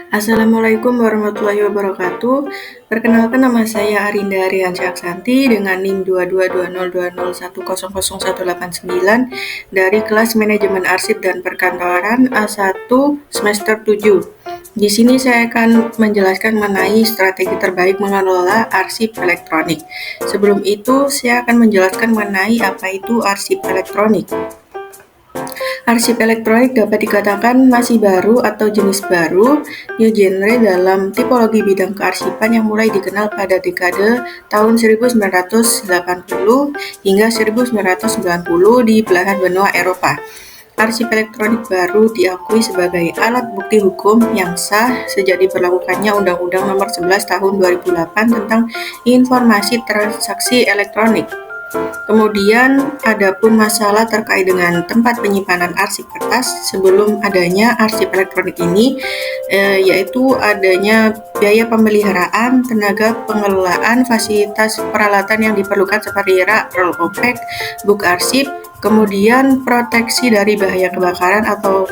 Assalamualaikum warahmatullahi wabarakatuh. Perkenalkan, nama saya Arinda Ariansyah Aksanti dengan NIM 2220201000189 dari kelas Manajemen Arsip dan Perkantoran A1 semester 7. Di sini saya akan menjelaskan mengenai strategi terbaik mengelola arsip elektronik. Sebelum itu, saya akan menjelaskan mengenai apa itu arsip elektronik. Arsip elektronik dapat dikatakan masih baru atau jenis baru, new genre dalam tipologi bidang kearsipan yang mulai dikenal pada dekade tahun 1980 hingga 1990 di belahan benua Eropa. Arsip elektronik baru diakui sebagai alat bukti hukum yang sah sejak diberlakukannya Undang-Undang Nomor 11 Tahun 2008 tentang Informasi Transaksi Elektronik. Kemudian, adapun masalah terkait dengan tempat penyimpanan arsip kertas sebelum adanya arsip elektronik ini, yaitu adanya biaya pemeliharaan, tenaga pengelolaan, fasilitas peralatan yang diperlukan seperti rak, roll open, book arsip, kemudian proteksi dari bahaya kebakaran atau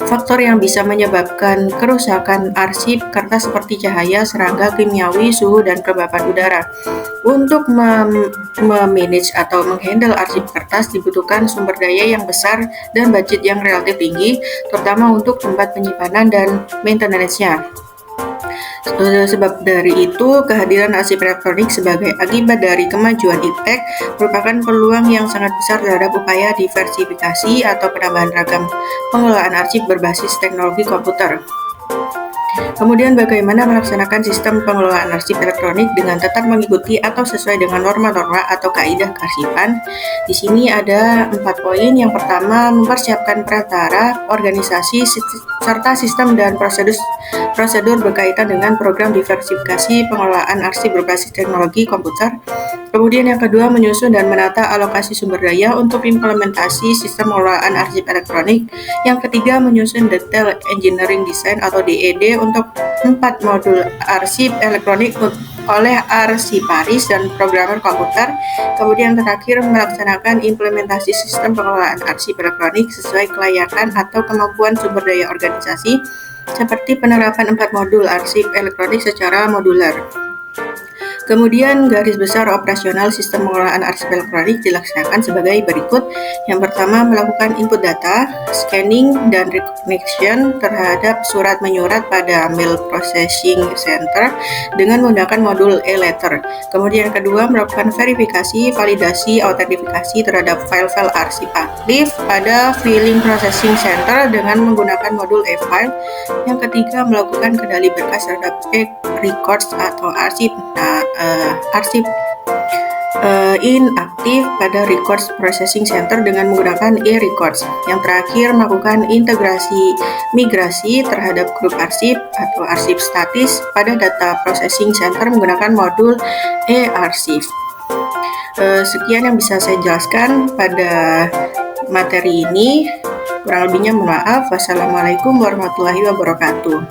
faktor yang bisa menyebabkan kerusakan arsip kertas seperti cahaya, serangga, kimiawi, suhu, dan kelembapan udara. Untuk memanage atau menghandle arsip kertas dibutuhkan sumber daya yang besar dan budget yang relatif tinggi, terutama untuk tempat penyimpanan dan maintenance-nya. Sebab dari itu, kehadiran arsip elektronik sebagai akibat dari kemajuan iptek merupakan peluang yang sangat besar terhadap upaya diversifikasi atau penambahan ragam pengelolaan arsip berbasis teknologi komputer. Kemudian bagaimana melaksanakan sistem pengelolaan arsip elektronik dengan tetap mengikuti atau sesuai dengan norma-norma atau kaidah kearsipan. Di sini ada 4 poin. Yang pertama, mempersiapkan perantara, organisasi, serta sistem dan prosedur berkaitan dengan program diversifikasi pengelolaan arsip berbasis teknologi komputer. Kemudian yang kedua, menyusun dan menata alokasi sumber daya untuk implementasi sistem pengelolaan arsip elektronik. Yang ketiga, menyusun detail engineering design atau DED untuk 4 modul arsip elektronik oleh arsiparis dan programmer komputer. Kemudian terakhir, melaksanakan implementasi sistem pengelolaan arsip elektronik sesuai kelayakan atau kemampuan sumber daya organisasi, seperti penerapan 4 modul arsip elektronik secara modular. Kemudian garis besar operasional sistem pengelolaan arsip elektronik dilaksanakan sebagai berikut. Yang pertama, melakukan input data, scanning, dan recognition terhadap surat menyurat pada mail processing center dengan menggunakan modul e-letter. Kemudian yang kedua, melakukan verifikasi, validasi, autentifikasi terhadap file-file arsip aktif pada filing processing center dengan menggunakan modul e-file. Yang ketiga, melakukan kendali berkas terhadap records atau arsip inaktif pada records processing center dengan menggunakan e-records. Yang terakhir, melakukan integrasi migrasi terhadap grup arsip atau arsip statis pada data processing center menggunakan modul e-arsip. Sekian yang bisa saya jelaskan pada materi ini. Kurang lebihnya mohon maaf. Wassalamualaikum warahmatullahi wabarakatuh.